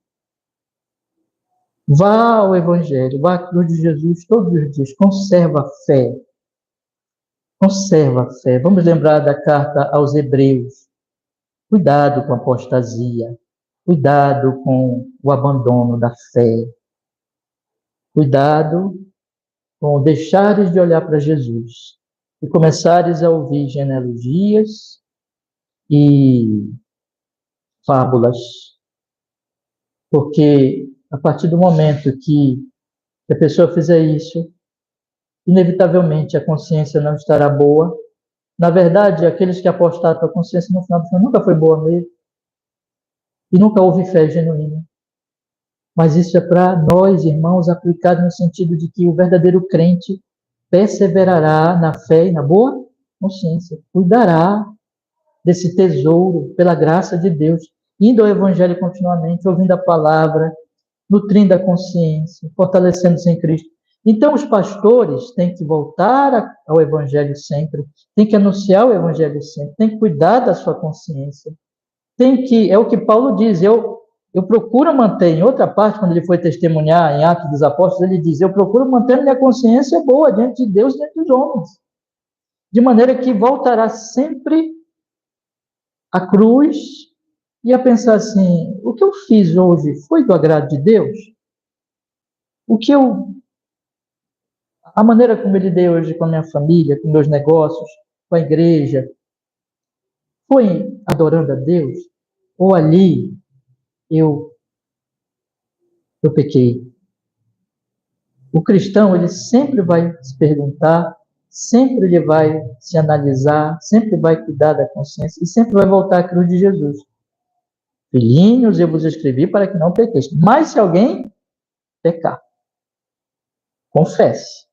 Vá ao Evangelho, vá à cruz de Jesus todos os dias. Conserva a fé. Conserva a fé. Vamos lembrar da carta aos Hebreus. Cuidado com a apostasia. Cuidado com o abandono da fé. Cuidado com deixares de olhar para Jesus e começares a ouvir genealogias e fábulas. Porque a partir do momento que a pessoa fizer isso, inevitavelmente a consciência não estará boa. Na verdade, aqueles que apostaram a consciência no final do dia nunca foi boa mesmo. E nunca houve fé genuína. Mas isso é para nós, irmãos, aplicado no sentido de que o verdadeiro crente perseverará na fé e na boa consciência. Cuidará desse tesouro pela graça de Deus, indo ao Evangelho continuamente, ouvindo a palavra, nutrindo a consciência, fortalecendo-se em Cristo. Então, os pastores têm que voltar ao Evangelho sempre, têm que anunciar o Evangelho sempre, têm que cuidar da sua consciência. É o que Paulo diz, eu procuro manter, em outra parte, quando ele foi testemunhar em Atos dos Apóstolos, ele diz, eu procuro manter minha consciência boa diante de Deus e diante dos homens, de maneira que voltará sempre à cruz e a pensar assim, o que eu fiz hoje foi do agrado de Deus? A maneira como eu lidei hoje com a minha família, com meus negócios, com a igreja, foi adorando a Deus? Ou ali eu pequei? O cristão, ele sempre vai se perguntar sempre ele vai se analisar, sempre vai cuidar da consciência e sempre vai voltar à cruz de Jesus. Filhinhos, eu vos escrevi para que não pequeis. Mas se alguém pecar, confesse,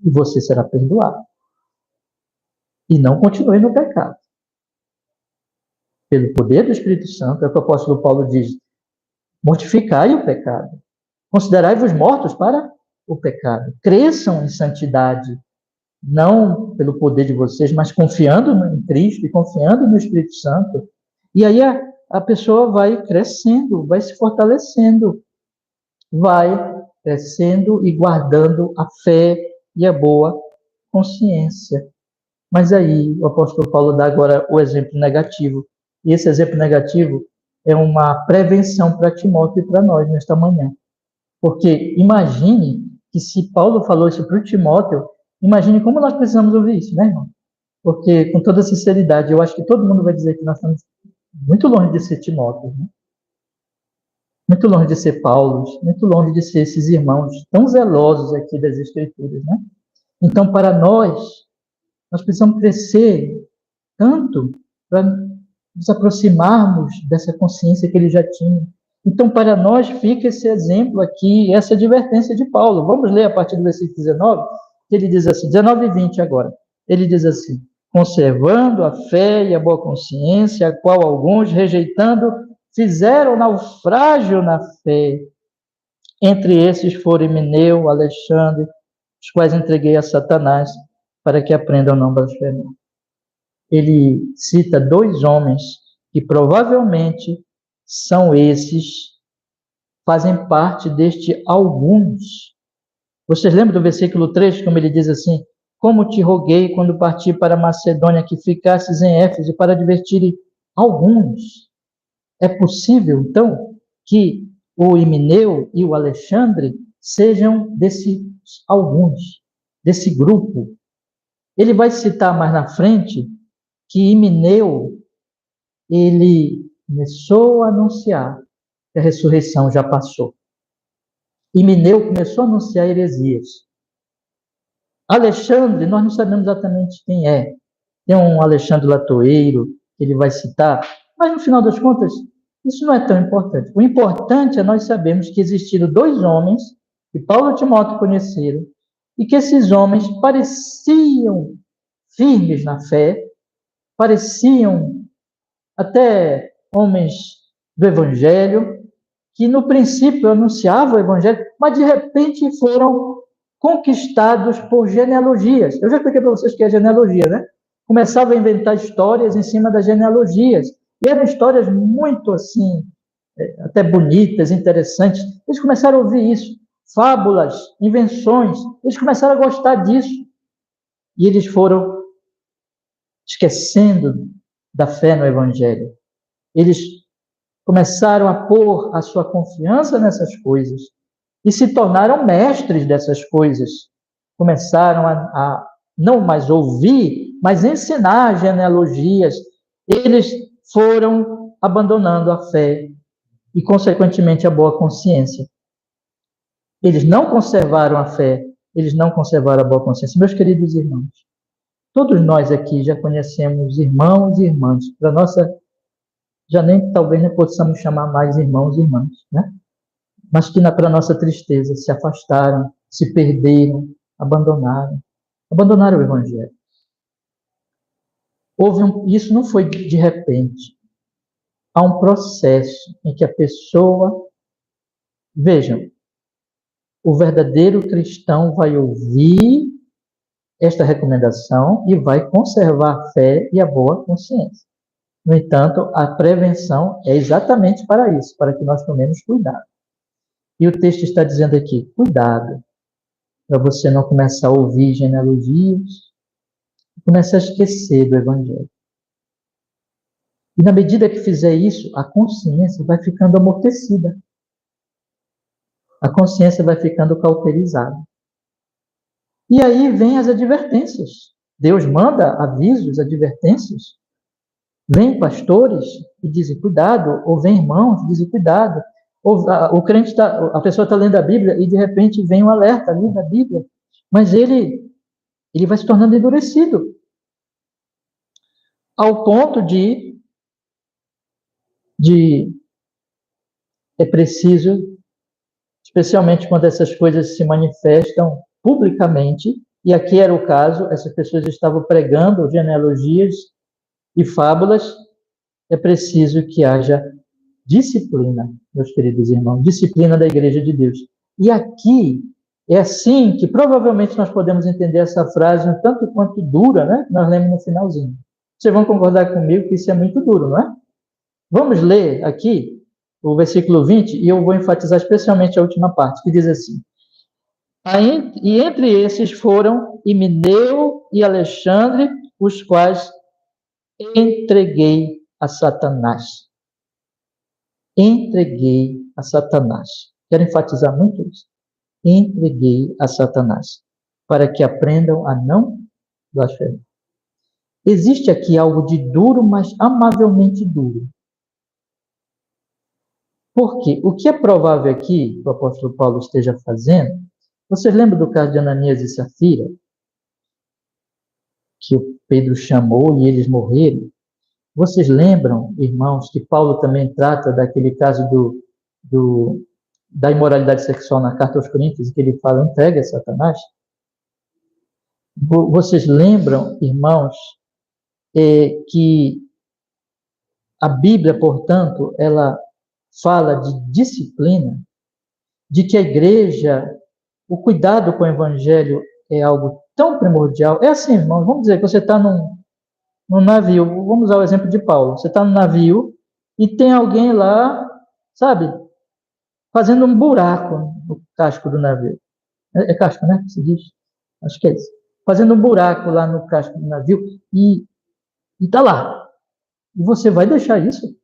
e você será perdoado. E não continue no pecado. Pelo poder do Espírito Santo, é o que o apóstolo Paulo diz, mortificai o pecado. Considerai-vos mortos para o pecado. Cresçam em santidade, não pelo poder de vocês, mas confiando em Cristo e confiando no Espírito Santo. E aí a pessoa vai crescendo, vai se fortalecendo, vai crescendo e guardando a fé e a boa consciência. Mas aí o apóstolo Paulo dá agora o exemplo negativo. E esse exemplo negativo é uma prevenção para Timóteo e para nós nesta manhã. Porque imagine que se Paulo falou isso para o Timóteo, imagine como nós precisamos ouvir isso, né, irmão? Porque, com toda sinceridade, eu acho que todo mundo vai dizer que nós estamos muito longe de ser Timóteo, né? Muito longe de ser Paulo, muito longe de ser esses irmãos tão zelosos aqui das Escrituras, né? Então, para nós precisamos crescer tanto para nos aproximarmos dessa consciência que ele já tinha. Então, para nós fica esse exemplo aqui, essa advertência de Paulo. Vamos ler a partir do versículo 19, que ele diz assim, 19 e 20 agora. Ele diz assim, conservando a fé e a boa consciência, a qual alguns, rejeitando, fizeram naufrágio na fé. Entre esses foram Himeneu, Alexandre, os quais entreguei a Satanás, para que aprendam a não blasfemar. Ele cita 2 homens que provavelmente são esses, fazem parte deste alguns. Vocês lembram do versículo 3, como ele diz assim, como te roguei quando parti para Macedônia que ficasses em Éfeso para advertir alguns. É possível, então, que o Himeneu e o Alexandre sejam desses alguns, desse grupo. Ele vai citar mais na frente que Himeneu, ele começou a anunciar que a ressurreição já passou. Himeneu começou a anunciar heresias. Alexandre, nós não sabemos exatamente quem é. Tem um Alexandre Latoeiro, que ele vai citar, mas no final das contas, isso não é tão importante. O importante é nós sabermos que existiram 2 homens, que Paulo e Timóteo conheceram, e que esses homens pareciam firmes na fé, pareciam até homens do Evangelho, que no princípio anunciavam o Evangelho, mas de repente foram conquistados por genealogias. Eu já expliquei para vocês o que é genealogia, né? Começava a inventar histórias em cima das genealogias. E eram histórias muito, assim, até bonitas, interessantes. Eles começaram a ouvir isso. Fábulas, invenções. Eles começaram a gostar disso. E eles foram esquecendo da fé no Evangelho. Eles começaram a pôr a sua confiança nessas coisas e se tornaram mestres dessas coisas. Começaram a não mais ouvir, mas ensinar genealogias. Eles foram abandonando a fé e, consequentemente, a boa consciência. Eles não conservaram a fé, eles não conservaram a boa consciência. Meus queridos irmãos, todos nós aqui já conhecemos irmãos e irmãs. Para nossa, já nem talvez não possamos chamar mais irmãos e irmãs, né? Mas que para nossa tristeza se afastaram, se perderam, abandonaram o Evangelho. Isso não foi de repente. Há um processo em que a pessoa, vejam, o verdadeiro cristão vai ouvir esta recomendação e vai conservar a fé e a boa consciência. No entanto, a prevenção é exatamente para isso, para que nós tomemos cuidado. E o texto está dizendo aqui, cuidado, para você não começar a ouvir genealogias, começar a esquecer do Evangelho. E na medida que fizer isso, a consciência vai ficando amortecida. A consciência vai ficando cauterizada. E aí vem as advertências. Deus manda avisos, advertências. Vem pastores e dizem cuidado, ou vem irmãos e dizem cuidado. Ou o crente a pessoa está lendo a Bíblia e de repente vem um alerta ali da Bíblia, mas ele ele vai se tornando endurecido, ao ponto de é preciso, especialmente quando essas coisas se manifestam publicamente, e aqui era o caso, essas pessoas estavam pregando genealogias e fábulas, é preciso que haja disciplina, meus queridos irmãos, disciplina da Igreja de Deus. E aqui é assim que provavelmente nós podemos entender essa frase um tanto quanto dura, né? Nós lemos no finalzinho. Vocês vão concordar comigo que isso é muito duro, não é? Vamos ler aqui o versículo 20 e eu vou enfatizar especialmente a última parte, que diz assim: e entre esses foram Himeneu e Alexandre, os quais entreguei a Satanás. Entreguei a Satanás. Quero enfatizar muito isso. Entreguei a Satanás, para que aprendam a não blasfemar. Existe aqui algo de duro, mas amavelmente duro. Por quê? O que é provável aqui, que o apóstolo Paulo esteja fazendo, vocês lembram do caso de Ananias e Safira? Que o Pedro chamou e eles morreram? Vocês lembram, irmãos, que Paulo também trata daquele caso da imoralidade sexual na carta aos Coríntios, que ele fala, entrega a Satanás? Vocês lembram, irmãos, que a Bíblia, portanto, ela fala de disciplina, de que a igreja, o cuidado com o evangelho é algo tão primordial. É assim, irmãos, vamos dizer que você está num navio, vamos usar o exemplo de Paulo, você está no navio e tem alguém lá, sabe, fazendo um buraco no casco do navio. É casco, né, que se diz? Acho que é isso. Fazendo um buraco lá no casco do navio e está lá. E você vai deixar isso?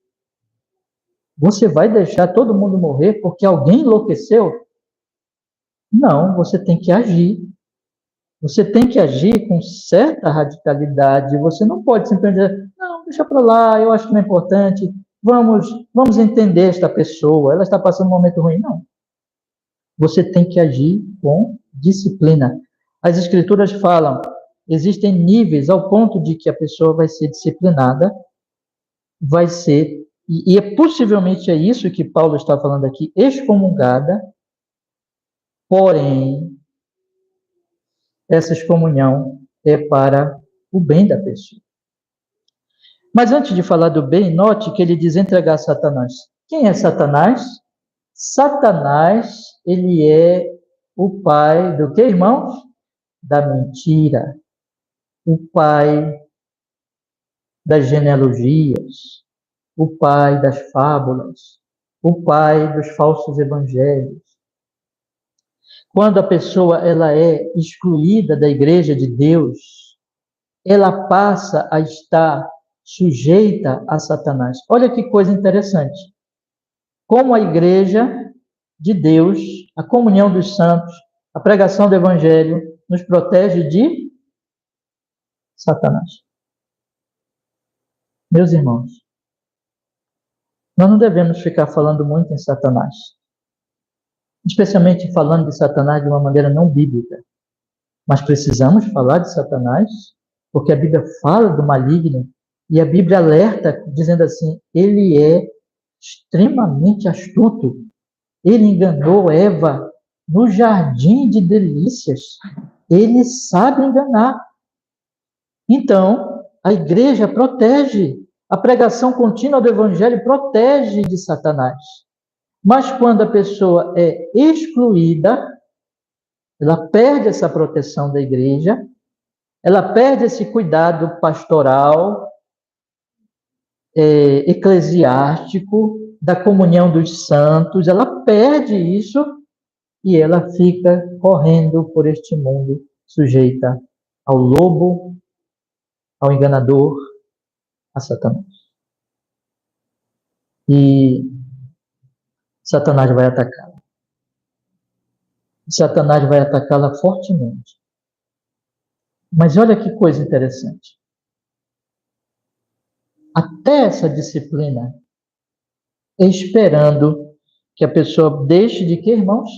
Você vai deixar todo mundo morrer porque alguém enlouqueceu? Não, você tem que agir. Você tem que agir com certa radicalidade. Você não pode simplesmente dizer, não, deixa para lá, eu acho que não é importante. Vamos entender esta pessoa, ela está passando um momento ruim. Não. Você tem que agir com disciplina. As escrituras falam, existem níveis ao ponto de que a pessoa vai ser disciplinada, vai ser, e possivelmente é isso que Paulo está falando aqui, excomungada, porém, essa excomunhão é para o bem da pessoa. Mas antes de falar do bem, note que ele diz entregar a Satanás. Quem é Satanás? Satanás, ele é o pai do que, irmãos? Da mentira. O pai das genealogias. O pai das fábulas. O pai dos falsos evangelhos. Quando a pessoa ela é excluída da igreja de Deus, ela passa a estar sujeita a Satanás. Olha que coisa interessante. Como a igreja de Deus, a comunhão dos santos, a pregação do evangelho nos protege de Satanás. Meus irmãos, nós não devemos ficar falando muito em Satanás, especialmente falando de Satanás de uma maneira não bíblica. Mas precisamos falar de Satanás, porque a Bíblia fala do maligno e a Bíblia alerta, dizendo assim, ele é extremamente astuto. Ele enganou Eva no jardim de delícias. Ele sabe enganar. Então, a igreja protege. A pregação contínua do evangelho protege de Satanás. Mas quando a pessoa é excluída, ela perde essa proteção da igreja, ela perde esse cuidado pastoral, eclesiástico, da comunhão dos santos, ela perde isso e ela fica correndo por este mundo, sujeita ao lobo, ao enganador, a Satanás. E Satanás vai atacá-la. Satanás vai atacá-la fortemente. Mas olha que coisa interessante. Até essa disciplina, esperando que a pessoa deixe de quê, irmãos?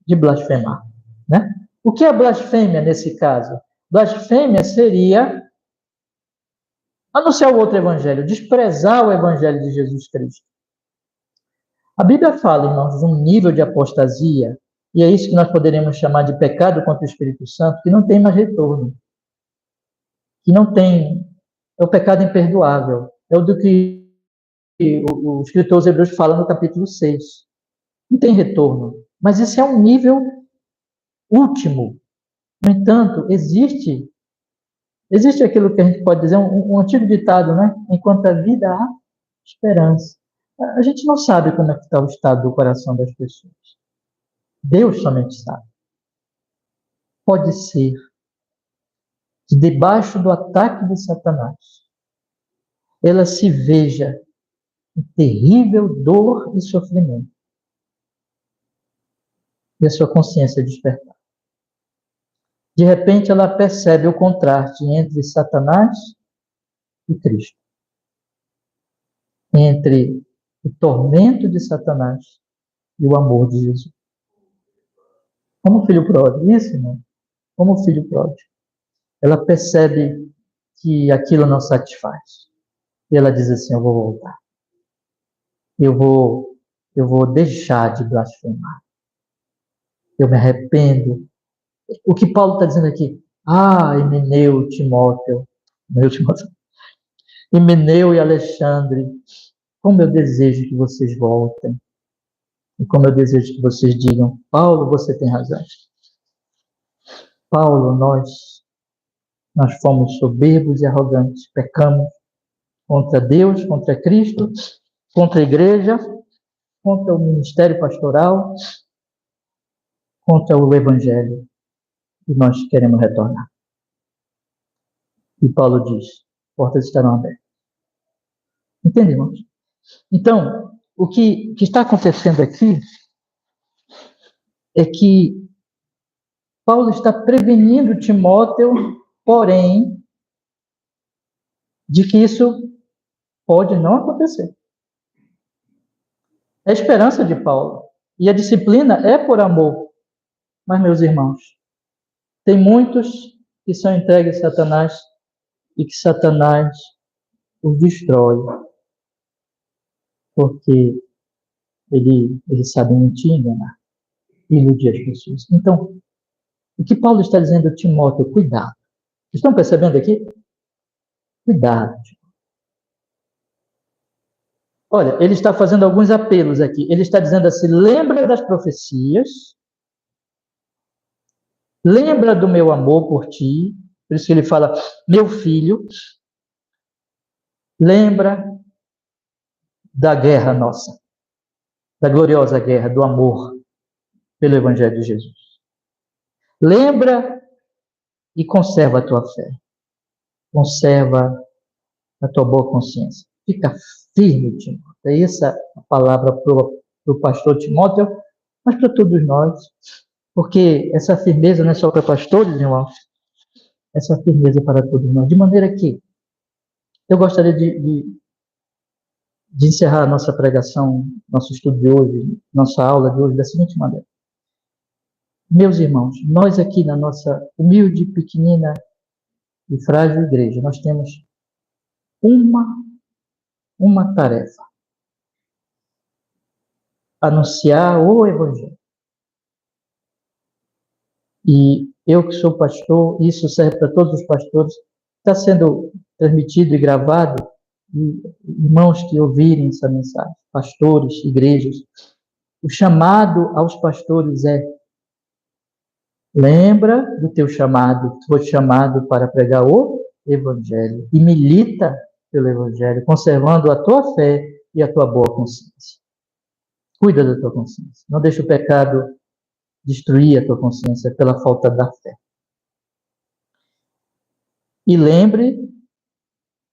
De blasfemar, né? O que é blasfêmia nesse caso? Blasfêmia seria anunciar o outro evangelho, desprezar o evangelho de Jesus Cristo. A Bíblia fala, irmãos, de um nível de apostasia, e é isso que nós poderíamos chamar de pecado contra o Espírito Santo, que não tem mais retorno. Que não tem... É o pecado imperdoável. É o do que o escritor aos Hebreus fala no capítulo 6. Não tem retorno. Mas esse é um nível último. No entanto, existe aquilo que a gente pode dizer, um antigo ditado, né? Enquanto a vida há esperança. A gente não sabe como é que está o estado do coração das pessoas. Deus somente sabe. Pode ser que debaixo do ataque de Satanás, ela se veja em terrível dor e sofrimento. E a sua consciência despertar. De repente, ela percebe o contraste entre Satanás e Cristo. Entre o tormento de Satanás e o amor de Jesus. Como filho pródigo, isso, não? Como filho pródigo. Ela percebe que aquilo não satisfaz. E ela diz assim, eu vou voltar. Eu vou deixar de blasfemar. Eu me arrependo. O que Paulo está dizendo aqui? Himeneu, Timóteo, Himeneu e Alexandre, como eu desejo que vocês voltem. E como eu desejo que vocês digam, Paulo, você tem razão. Paulo, nós fomos soberbos e arrogantes, pecamos contra Deus, contra Cristo, contra a igreja, contra o ministério pastoral, contra o evangelho. E nós queremos retornar. E Paulo diz, portas estarão abertas. Entende, irmãos? Então, o que está acontecendo aqui é que Paulo está prevenindo Timóteo, porém, de que isso pode não acontecer. É a esperança de Paulo. E a disciplina é por amor. Mas, meus irmãos, tem muitos que são entregues a Satanás e que Satanás os destrói. Porque ele sabe mentir, enganar, iludir as pessoas. Então, o que Paulo está dizendo a Timóteo, cuidado. Estão percebendo aqui? Cuidado. Olha, ele está fazendo alguns apelos aqui. Ele está dizendo assim, lembra das profecias, lembra do meu amor por ti, por isso que ele fala, meu filho, lembra da guerra nossa, da gloriosa guerra, do amor pelo Evangelho de Jesus. Lembra e conserva a tua fé. Conserva a tua boa consciência. Fica firme, Timóteo. É essa a palavra para o pastor Timóteo, mas para todos nós. Porque essa firmeza não é só para pastores, irmãos. Essa firmeza para todos nós. De maneira que eu gostaria de encerrar a nossa pregação, nosso estudo de hoje, nossa aula de hoje, da seguinte maneira. Meus irmãos, nós aqui na nossa humilde, pequenina e frágil igreja, nós temos uma tarefa. Anunciar o Evangelho. E eu que sou pastor, isso serve para todos os pastores, está sendo transmitido e gravado, e irmãos que ouvirem essa mensagem, pastores, igrejas, o chamado aos pastores é: lembra do teu chamado, tu foi chamado para pregar o Evangelho, e milita pelo Evangelho, conservando a tua fé e a tua boa consciência. Cuida da tua consciência, não deixa o pecado destruir a tua consciência pela falta da fé. E lembre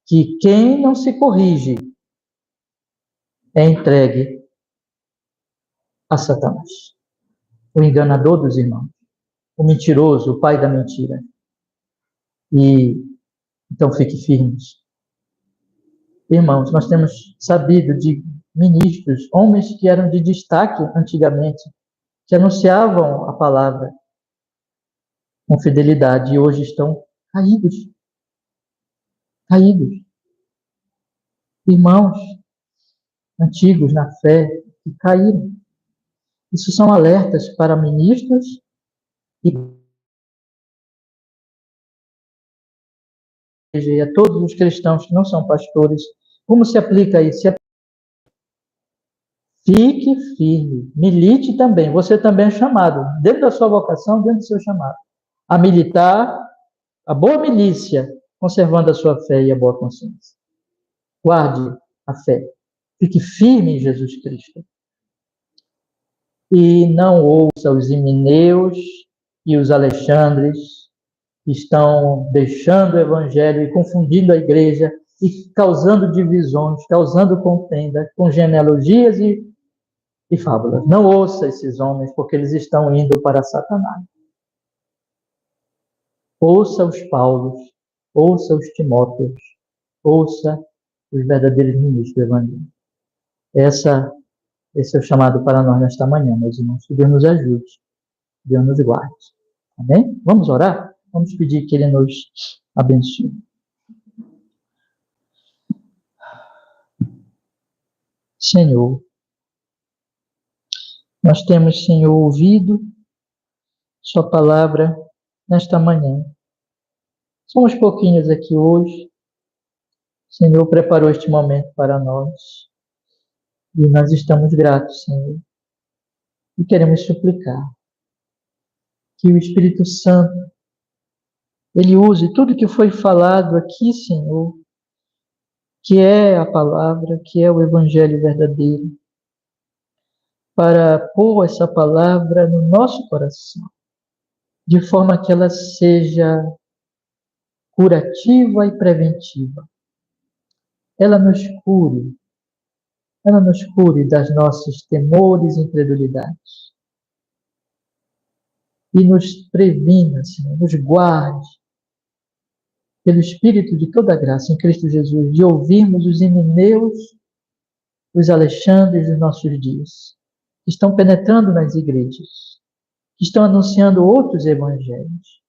que quem não se corrige é entregue a Satanás, o enganador dos irmãos, o mentiroso, o pai da mentira. E então fique firmes. Irmãos, nós temos sabido de ministros, homens que eram de destaque antigamente, que anunciavam a palavra, com fidelidade e hoje estão caídos. Caídos. Irmãos antigos na fé que caíram. Isso são alertas para ministros e a todos os cristãos que não são pastores. Como se aplica isso? Fique firme, milite também. Você também é chamado, dentro da sua vocação, dentro do seu chamado, a militar a boa milícia, conservando a sua fé e a boa consciência. Guarde a fé. Fique firme em Jesus Cristo. E não ouça os Himeneus e os Alexandres que estão deixando o evangelho e confundindo a igreja e causando divisões, causando contenda com genealogias e fábulas. Não ouça esses homens, porque eles estão indo para Satanás. Ouça os Paulos, ouça os Timóteos, ouça os verdadeiros ministros do evangelho. Esse é o chamado para nós nesta manhã, meus irmãos. Que Deus nos ajude, Deus nos guarde. Amém? Vamos orar? Vamos pedir que Ele nos abençoe. Senhor, nós temos, Senhor, ouvido Sua palavra nesta manhã. Somos pouquinhos aqui hoje. O Senhor preparou este momento para nós. E nós estamos gratos, Senhor. E queremos suplicar que o Espírito Santo, Ele use tudo que foi falado aqui, Senhor, que é a palavra, que é o Evangelho verdadeiro, para pôr essa palavra no nosso coração, de forma que ela seja curativa e preventiva. Ela nos cure das nossos temores e incredulidades. E nos previna, Senhor, nos guarde, pelo Espírito de toda graça em Cristo Jesus, de ouvirmos os Himeneus, os Alexandres dos nossos dias, que estão penetrando nas igrejas, que estão anunciando outros evangelhos,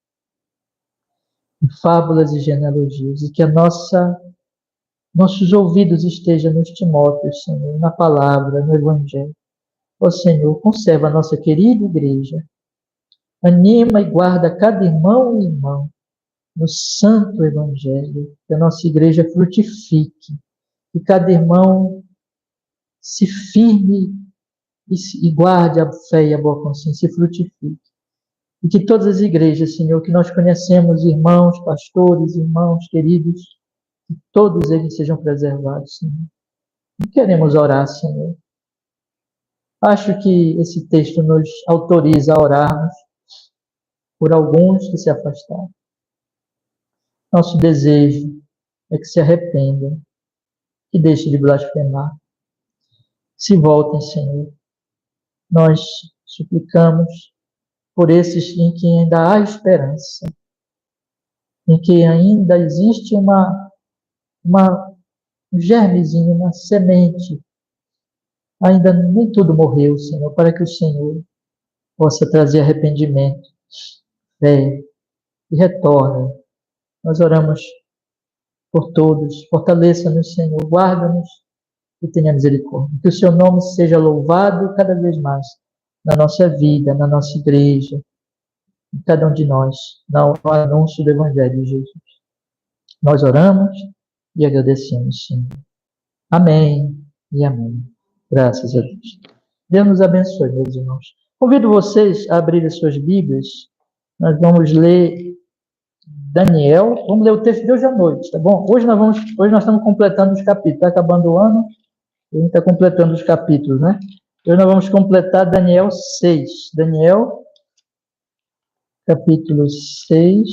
fábulas e genealogias, e que nossos ouvidos estejam nos Timóteos, Senhor, na palavra, no evangelho. Ó Senhor, conserva a nossa querida igreja, anima e guarda cada irmão e irmã no santo evangelho, que a nossa igreja frutifique, que cada irmão se firme e guarde a fé e a boa consciência e frutifique. E que todas as igrejas, Senhor, que nós conhecemos, irmãos, pastores, irmãos queridos, que todos eles sejam preservados, Senhor. E queremos orar, Senhor. Acho que esse texto nos autoriza a orarmos por alguns que se afastaram. Nosso desejo é que se arrependam, que deixem de blasfemar. Se voltem, Senhor. Nós suplicamos por esses em que ainda há esperança, em que ainda existe um germezinho, uma semente. Ainda nem tudo morreu, Senhor, para que o Senhor possa trazer arrependimento, fé e retorno. Nós oramos por todos. Fortaleça-nos, Senhor, guarda-nos e tenha misericórdia. Que o seu nome seja louvado cada vez mais na nossa vida, na nossa igreja, em cada um de nós, no anúncio do Evangelho de Jesus. Nós oramos e agradecemos, Senhor. Amém e amém. Graças a Deus. Deus nos abençoe, meus irmãos. Convido vocês a abrirem suas Bíblias. Nós vamos ler Daniel. Vamos ler o texto de hoje à noite, tá bom? Hoje nós estamos completando os capítulos. Está acabando o ano, a gente está completando os capítulos, né? Hoje nós vamos completar Daniel 6. Daniel, capítulo 6.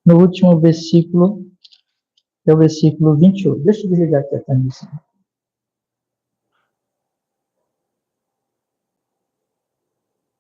No último versículo, que é o versículo 28. Deixa eu desligar aqui a transmissão.